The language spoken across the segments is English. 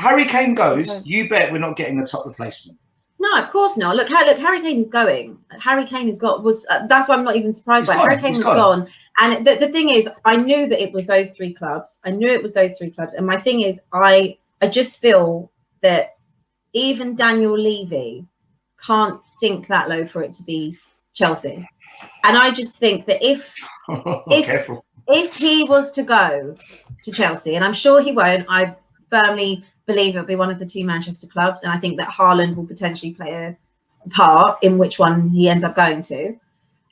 Harry Kane goes, you bet we're not getting a top replacement. No, of course not. Look, Harry Kane is going. Harry Kane has got that's why I'm not even surprised by it. Harry Kane is gone. And the thing is, I knew that it was those three clubs. And my thing is, I just feel that even Daniel Levy can't sink that low for it to be Chelsea. And I just think that if he was to go to Chelsea, and I'm sure he won't, I firmly believe it'll be one of the two Manchester clubs, and I think that Haaland will potentially play a part in which one he ends up going to.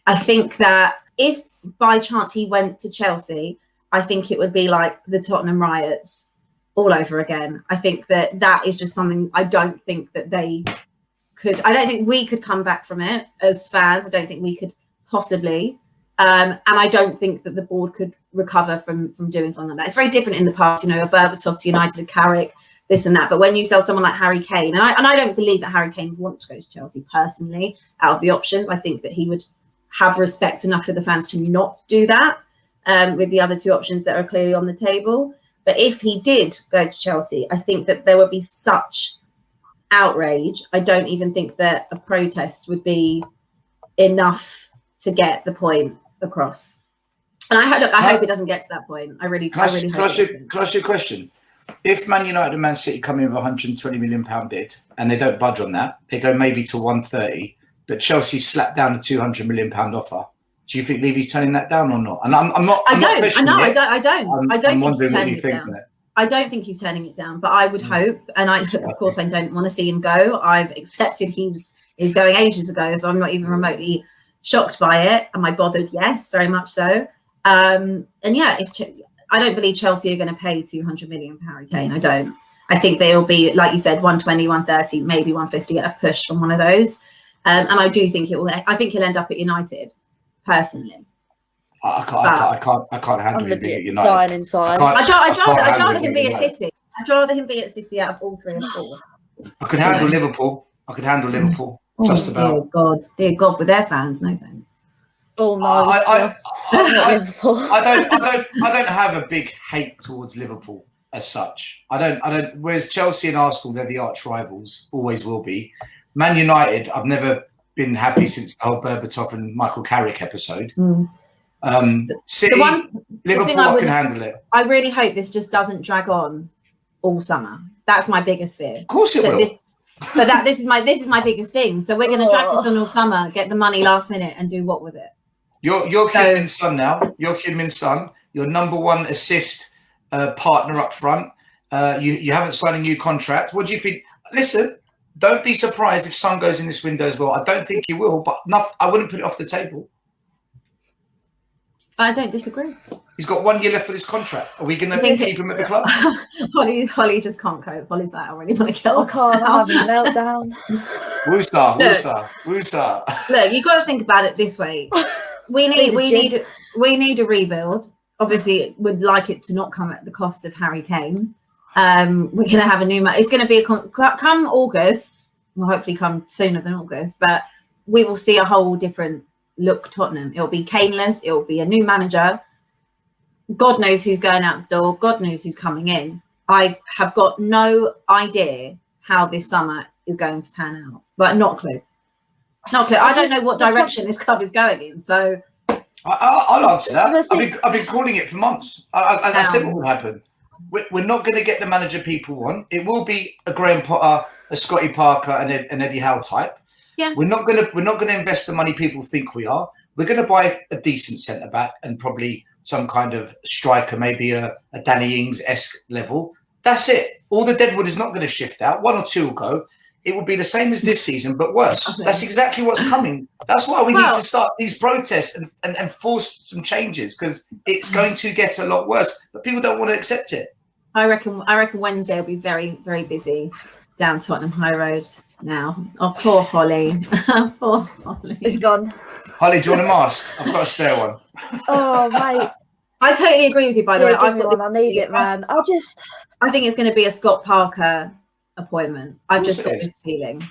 I think that if by chance he went to Chelsea, I think it would be like the Tottenham riots all over again. I think that is just something I don't think that they could. I don't think we could come back from it as fans. I don't think we could possibly. And I don't think that the board could recover from doing something like that. It's very different in the past, a Berbatov to United, a Carrick, this and that. But when you sell someone like Harry Kane, and I don't believe that Harry Kane would want to go to Chelsea personally out of the options. I think that he would have respect enough for the fans to not do that with the other two options that are clearly on the table. But if he did go to Chelsea, I think that there would be such outrage. I don't even think that a protest would be enough to get the point across. And I hope it doesn't get to that point. I really hope. Can I ask you a question? If Man United and Man City come in with a £120 million bid and they don't budge on that, they go maybe to 130, but Chelsea slap down a £200 million offer. Do you think Levy's turning that down or not? And I'm not. I don't wondering what you think. I don't think he's turning it down, but I would hope, and of course I don't want to see him go. I've accepted he's going ages ago, so I'm not even remotely shocked by it. Am I bothered? Yes, very much so. And yeah, I don't believe Chelsea are going to pay 200 million for Harry Kane. I don't. I think they'll be, like you said, 120, 130, maybe 150 at a push from one of those. And I do think I think he'll end up at United, personally. I can't handle him being at United. I'd rather him be at City. I'd rather him be at City out of all three, of course. I could handle Liverpool. Just about. Dear God, with their fans, no thanks. Oh no! I don't have a big hate towards Liverpool as such. I don't. Whereas Chelsea and Arsenal, they're the arch rivals, always will be. Man United, I've never been happy since the whole Berbatov and Michael Carrick episode. City, Liverpool, I can handle it. I really hope this just doesn't drag on all summer. That's my biggest fear. Of course it will. This is my biggest thing. So we're going to drag this on all summer, get the money last minute, and do what with it? You're Kim Min Son now. You're Kim Min Son. Your number one assist partner up front. You haven't signed a new contract. What do you think? Listen, don't be surprised if Son goes in this window as well. I don't think he will, but I wouldn't put it off the table. I don't disagree. He's got 1 year left of his contract. Are we going to keep him at the club? Hollie just can't cope. Hollie's like, I really want to kill him. I can't. I'm having a meltdown. Woosa. Look, you've got to think about it this way. We need a rebuild. Obviously, would like it to not come at the cost of Harry Kane. We're going to have a new it's going to be come August. Well, hopefully come sooner than August, but we will see a whole different look Tottenham. It'll be Kaneless. It'll be a new manager. God knows who's going out the door. God knows who's coming in. I have got no idea how this summer is going to pan out, but not a clue. I don't know what direction this club is going in. So I'll answer that. I've been calling it for months. I said what will happen. We're not going to get the manager people want. It will be a Graham Potter, a Scotty Parker, and an Eddie Howe type. Yeah. We're not going to invest the money people think we are. We're going to buy a decent centre back and probably some kind of striker, maybe a Danny Ings-esque level. That's it. All the deadwood is not going to shift out. 1 or 2 will go. It will be the same as this season, but worse. Okay. That's exactly what's coming. That's why we need to start these protests and force some changes, because it's going to get a lot worse. But people don't want to accept it. I reckon Wednesday will be very, very busy down Tottenham High Road now. Oh, poor Hollie. Poor Hollie. It's gone. Hollie, do you want a mask? I've got a spare one. Oh, mate. I totally agree with you, by the way. I need it, man. I think it's going to be a Scott Parker appointment. I've just got this feeling.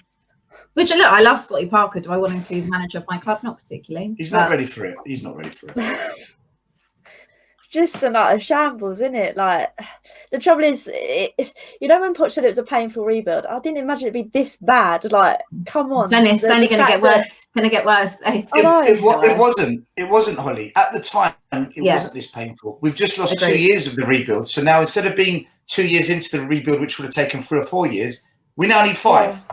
Which, look, I love Scotty Parker. Do I want him to be manager of my club? Not particularly. He's not ready for it. just a like a shambles, isn't it? Like the trouble is, you know, when Poch said it was a painful rebuild, I didn't imagine it'd be this bad. Like, come on, it's only going to get worse. It's going to get worse. It wasn't, Hollie. At the time, it wasn't this painful. We've just lost 2 years of the rebuild. So now instead of being 2 years into the rebuild, which would have taken 3 or 4 years, we now need 5.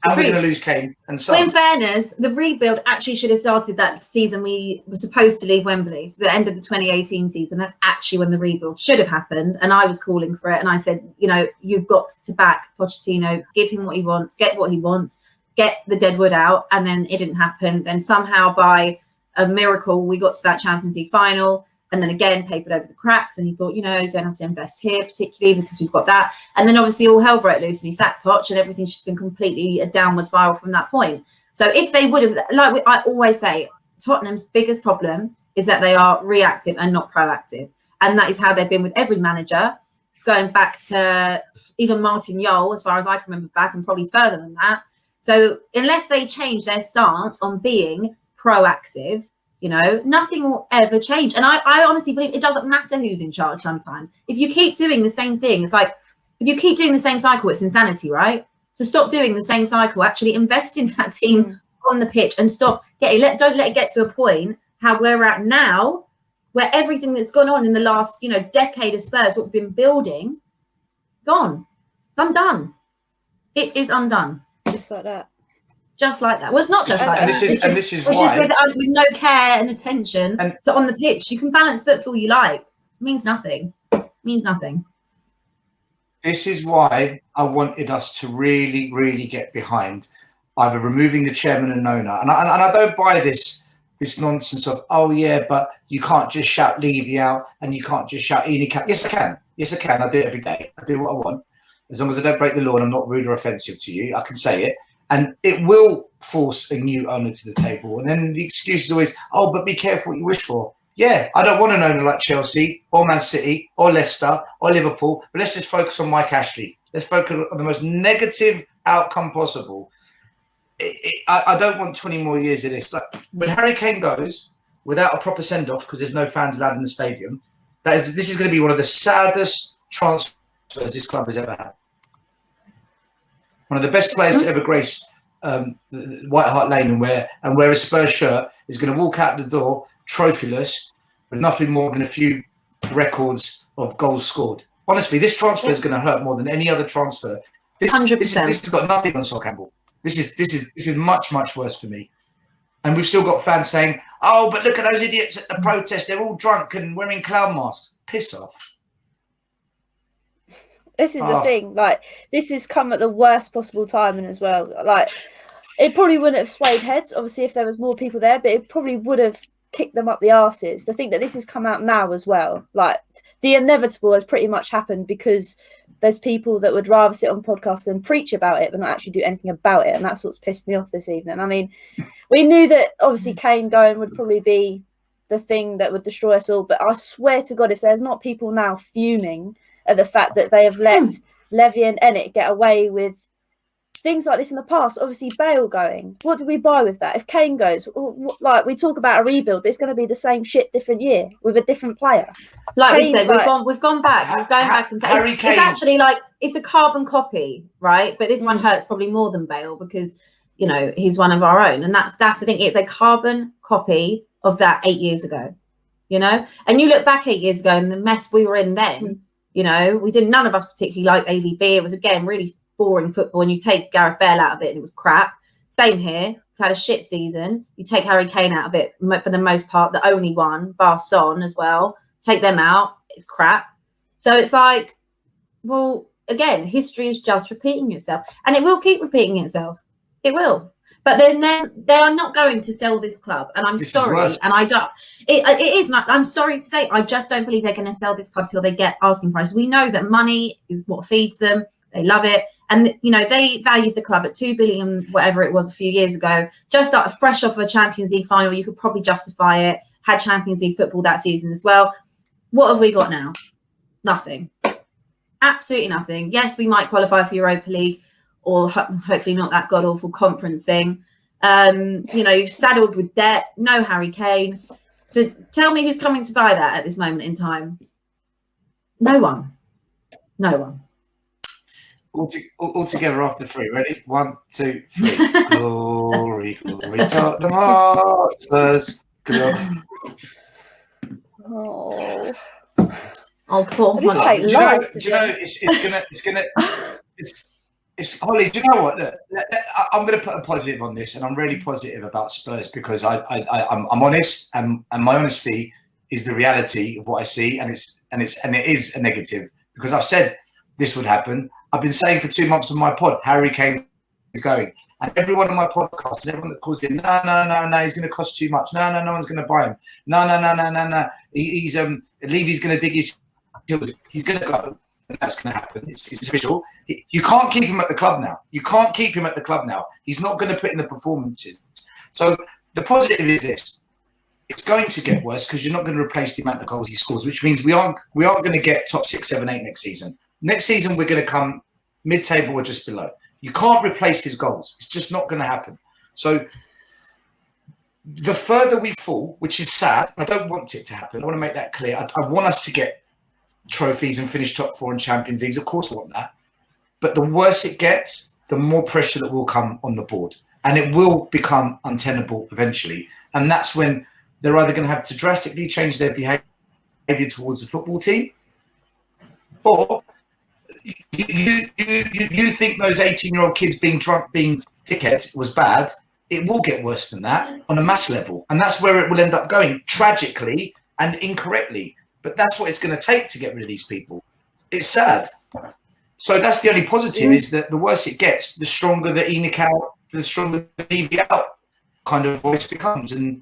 And we're going to lose Kane and Son. Well, in fairness, the rebuild actually should have started that season we were supposed to leave Wembley, so the end of the 2018 season. That's actually when the rebuild should have happened, and I was calling for it. And I said, you know, you've got to back Pochettino, give him what he wants, get what he wants, get the deadwood out. And then it didn't happen. Then somehow by a miracle, we got to that Champions League final. And then again, papered over the cracks. And he thought, you know, don't have to invest here, particularly because we've got that. And then obviously all hell broke loose and he sacked Poch and everything's just been completely a downward spiral from that point. So if they would have, like I always say, Tottenham's biggest problem is that they are reactive and not proactive. And that is how they've been with every manager, going back to even Martin Jol, as far as I can remember back, and probably further than that. So unless they change their stance on being proactive, you know, nothing will ever change. And I honestly believe it doesn't matter who's in charge sometimes. If you keep doing the same thing, it's like, if you keep doing the same cycle, it's insanity, right? So stop doing the same cycle, actually invest in that team on the pitch and don't let it get to a point how we're at now, where everything that's gone on in the last, you know, decade of Spurs, what we've been building, gone. It's undone. It is undone. Just like that. Just like that. Well, it's not just like that. This is why. With no care and attention to on the pitch. You can balance books all you like. It means nothing. It means nothing. This is why I wanted us to really, really get behind either removing the chairman and owner. And I don't buy this nonsense of, oh, yeah, but you can't just shout Levy out and you can't just shout Enic out. Yes, I can. Yes, I can. I do it every day. I do what I want. As long as I don't break the law and I'm not rude or offensive to you, I can say it. And it will force a new owner to the table. And then the excuse is always, oh, but be careful what you wish for. Yeah, I don't want an owner like Chelsea or Man City or Leicester or Liverpool, but let's just focus on Mike Ashley. Let's focus on the most negative outcome possible. I don't want 20 more years of this. Like, when Harry Kane goes without a proper send-off because there's no fans allowed in the stadium, this is going to be one of the saddest transfers this club has ever had. One of the best players to ever grace White Hart Lane and wear a Spurs shirt is going to walk out the door trophyless with nothing more than a few records of goals scored. Honestly, this transfer is going to hurt more than any other transfer. 100%. This has got nothing on Sol Campbell. This is much, much worse for me. And we've still got fans saying, oh, but look at those idiots at the protest. They're all drunk and wearing clown masks. Piss off. This is the thing, like, this has come at the worst possible timing as well. Like, it probably wouldn't have swayed heads, obviously, if there was more people there, but it probably would have kicked them up the arses. The thing that this has come out now as well, like, the inevitable has pretty much happened because there's people that would rather sit on podcasts and preach about it but not actually do anything about it, and that's what's pissed me off this evening. I mean, we knew that, obviously, Kane going would probably be the thing that would destroy us all, but I swear to God, if there's not people now fuming at the fact that they have let Levy and Enic get away with things like this in the past. Obviously, Bale going. What do we buy with that? If Kane goes, like, we talk about a rebuild, but it's going to be the same shit, different year with a different player. Like Kane, we said, we've gone back. We're going back and it's actually like it's a carbon copy, right? But this one hurts probably more than Bale because, you know, he's one of our own, and that's the thing. It's a carbon copy of that 8 years ago, you know. And you look back 8 years ago and the mess we were in then. You know, none of us particularly liked AVB. It was, again, really boring football. And you take Gareth Bale out of it and it was crap. Same here. We've had a shit season. You take Harry Kane out of it for the most part, the only one, bar Son as well. Take them out. It's crap. So it's like, well, again, history is just repeating itself. And it will keep repeating itself. It will. But then they are not going to sell this club, and I'm sorry. And I don't. It is not. I'm sorry to say, I just don't believe they're going to sell this club till they get asking price. We know that money is what feeds them. They love it, and you know they valued the club at 2 billion, whatever it was, a few years ago. Just fresh off a Champions League final, you could probably justify it. Had Champions League football that season as well. What have we got now? Nothing. Absolutely nothing. Yes, we might qualify for Europa League. Or hopefully not that god-awful conference thing. You know, you've saddled with debt, no Harry Kane. So tell me who's coming to buy that at this moment in time. No one. No one. All together after 3. Ready? 1, 2, 3. Glory, glory, Tottenham Hotspurs. Oh. Oh, poor This Hollie. is Do like you know, it's Hollie, do you know what? Look, I'm going to put a positive on this, and I'm really positive about Spurs because I'm honest, and my honesty is the reality of what I see, and it is a negative because I've said this would happen. I've been saying for 2 months on my pod, Harry Kane is going, and everyone on my podcast, and everyone that calls in, no, he's going to cost too much. No, no one's going to buy him. No. He's Levy's going to dig his heels. He's going to go. And that's going to happen. It's official. You can't keep him at the club now. He's not going to put in the performances. So the positive is this: it's going to get worse because you're not going to replace the amount of goals he scores, which means we aren't going to get top 6, 7, 8 next season. Next season we're going to come mid-table or just below. You can't replace his goals. It's just not going to happen. So the further we fall, which is sad, I don't want it to happen. I want to make that clear. I want us to get trophies and finish top 4 in Champions Leagues. Of course I want that. But the worse it gets, the more pressure that will come on the board. And it will become untenable eventually. And that's when they're either going to have to drastically change their behaviour towards the football team, or you think those 18-year-old kids being drunk, being dickheads was bad. It will get worse than that on a mass level. And that's where it will end up going, tragically and incorrectly. But that's what it's going to take to get rid of these people. It's sad. So that's the only positive, is that the worse it gets, the stronger the Enic out, the stronger the Levy out kind of voice becomes. And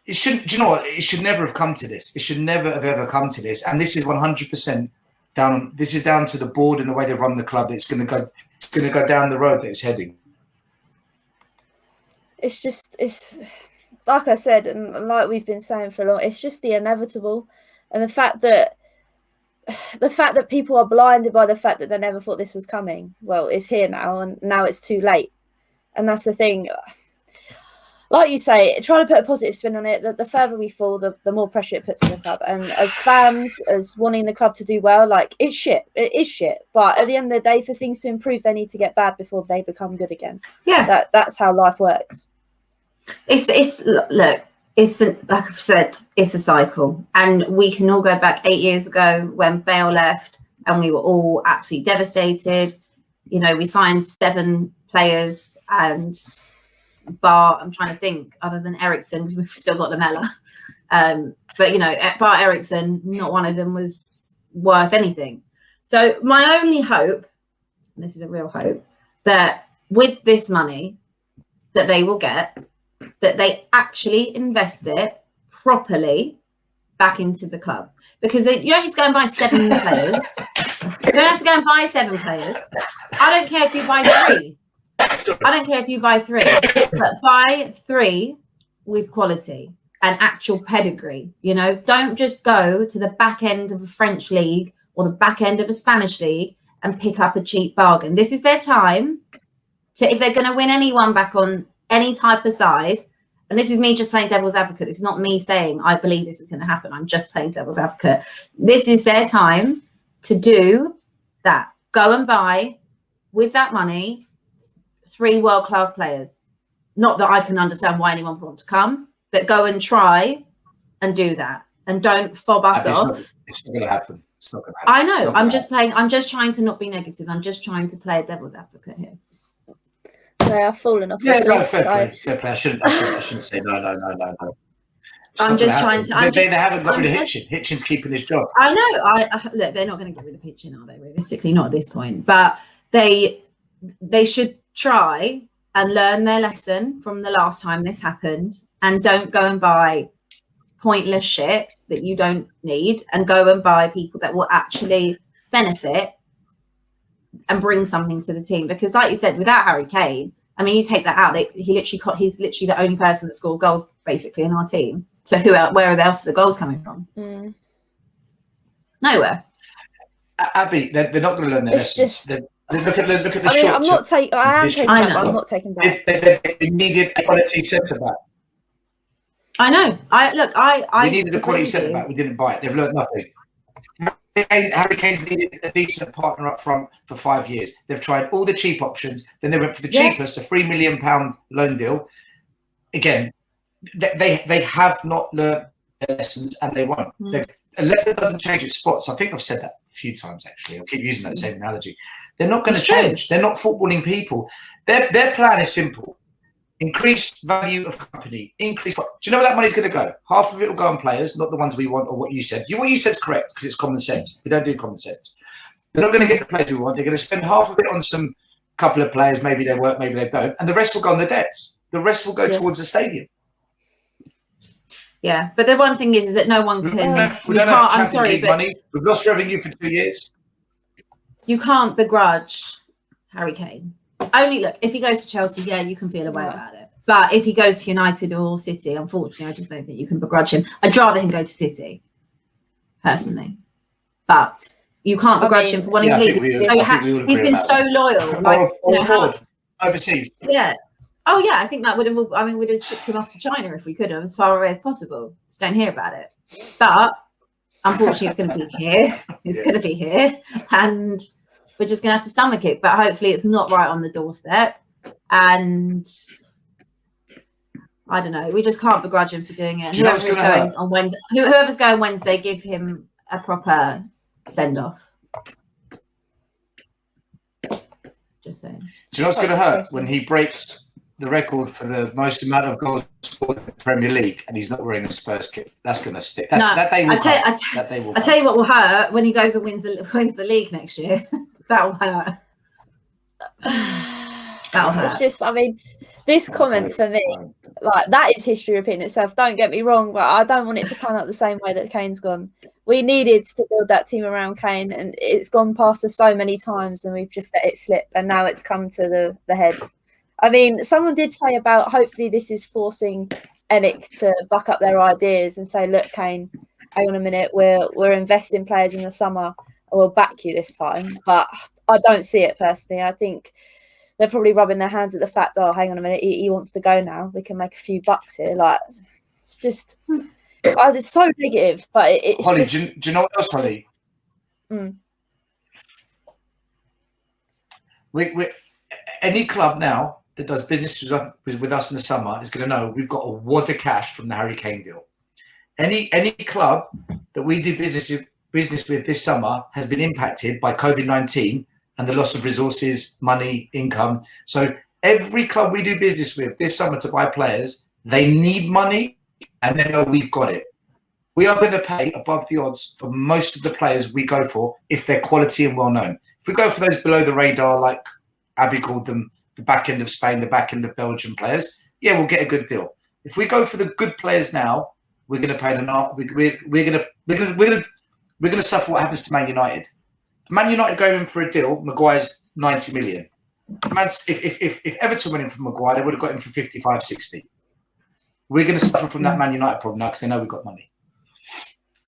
it shouldn't, do you know what? It should never have come to this. It should never have ever come to this. And this is 100% down. This is down to the board and the way they run the club. It's going to go down the road that it's heading. It's like I said, and like we've been saying for long, it's just the inevitable. And the fact that people are blinded by the fact that they never thought this was coming. Well, it's here now, and now it's too late. And that's the thing. Like you say, try to put a positive spin on it. The further we fall, the more pressure it puts on the club. And as fans, as wanting the club to do well, like, it's shit. It is shit. But at the end of the day, for things to improve, they need to get bad before they become good again. Yeah, that's how life works. Like I've said, it's a cycle, and we can all go back 8 years ago when Bale left, and we were all absolutely devastated. You know, we signed 7 players, and I'm trying to think, other than Ericsson, we've still got Lamella. But you know, bar Ericsson, not one of them was worth anything. So my only hope, and this is a real hope, that with this money that they will get, that they actually invest it properly back into the club. Because you don't need to go and buy 7 players. You don't have to go and buy 7 players. I don't care if you buy 3. But buy 3 with quality and actual pedigree. You know, don't just go to the back end of a French league or the back end of a Spanish league and pick up a cheap bargain. This is their time to, if they're going to win anyone back on any type of side, and this is me just playing devil's advocate. It's not me saying I believe this is going to happen. I'm just playing devil's advocate. This is their time to do that. Go and buy, with that money, 3 world-class players. Not that I can understand why anyone would want to come, but go and try and do that. And don't fob us off. It's not going to happen. It's not going to happen. I know. I'm just trying to not be negative. I'm just trying to play a devil's advocate here. They are falling off. Yeah, no, fair play. I shouldn't say no. I'm just trying to. They haven't got rid of Hitchin. Hitchin's keeping his job. I know. I look, they're not going to get rid of Hitchin, are they? Realistically, not at this point. But they should try and learn their lesson from the last time this happened, and don't go and buy pointless shit that you don't need, and go and buy people that will actually benefit and bring something to the team. Because like you said, without Harry Kane, I mean, you take that out, he's literally the only person that scores goals basically in our team. So where else are the goals coming from? Nowhere. Abby, they're not going to learn their lessons. Look at the short. I'm not taking. I am taking that. I'm not taking that. They needed a quality centre back. I know. I we needed a quality agree with centre you. back. We didn't buy it. They've learned nothing. Harry Kane's needed a decent partner up front for 5 years. They've tried all the cheap options. Then they went for the cheapest, a £3 million loan deal. Again, they have not learned their lessons, and they won't. A leather doesn't change its spots. I think I've said that a few times, actually. I'll keep using that same analogy. They're not going to change. They're not footballing people. Their plan is simple. Increase value of company. Increase. Do you know where that money's going to go? Half of it will go on players, not the ones we want or what you said. What you said is correct because it's common sense. We don't do common sense. They're not going to get the players we want. They're going to spend half of it on some couple of players. Maybe they work, maybe they don't, and the rest will go on the debts. The rest will go towards the stadium. Yeah, but the one thing is that no one can. We don't have Champions League money. We've lost revenue for 2 years. You can't begrudge Harry Kane. Only look, if he goes to Chelsea, yeah, you can feel a way about it. But if he goes to United or City, unfortunately, I just don't think you can begrudge him. I'd rather him go to City, personally. But you can't begrudge him for wanting to leave. He's been so loyal. Like, overseas. Yeah. Oh, yeah, I think that would have, we'd have shipped him off to China if we could have, as far away as possible. Just don't hear about it. But unfortunately, it's going to be here. It's going to be here. And we're just going to have to stomach it. But hopefully it's not right on the doorstep. And I don't know. We just can't begrudge him for doing it. And whoever's going Wednesday, give him a proper send-off. Just saying. Do you know what's going to hurt? When he breaks the record for the most amount of goals scored in the Premier League and he's not wearing a Spurs kit. That's going to stick. That day will come. I tell you what will hurt when he goes and wins the league next year. That will hurt. That'll hurt. It's just, this comment for me, like, that is history repeating itself. Don't get me wrong, but I don't want it to pan out the same way that Kane's gone. We needed to build that team around Kane, and it's gone past us so many times, and we've just let it slip, and now it's come to the head. Someone did say about hopefully this is forcing Enic to buck up their ideas and say, look, Kane, hang on a minute, we're investing players in the summer, and we'll back you this time. But I don't see it personally. I think they're probably rubbing their hands at the fact, oh, hang on a minute, he wants to go now. We can make a few bucks here. Like, it's just, it's so negative. But it's Hollie, just... do you know what else, Hollie? Any club now that does business with us in the summer is going to know we've got a wad of cash from the Harry Kane deal. Any club that we do business with this summer has been impacted by COVID-19 and the loss of resources, money, income. So every club we do business with this summer to buy players, they need money and they know we've got it. We are going to pay above the odds for most of the players we go for if they're quality and well-known. If we go for those below the radar, like Abby called them, the back end of Spain, the back end of Belgium players, yeah, we'll get a good deal. If we go for the good players now, we're going to pay we're going to suffer what happens to Man United. If Man United go in for a deal, Maguire's 90 million. If Everton went in for Maguire, they would have got him for 55, 60. We're going to suffer from that Man United problem now because they know we've got money.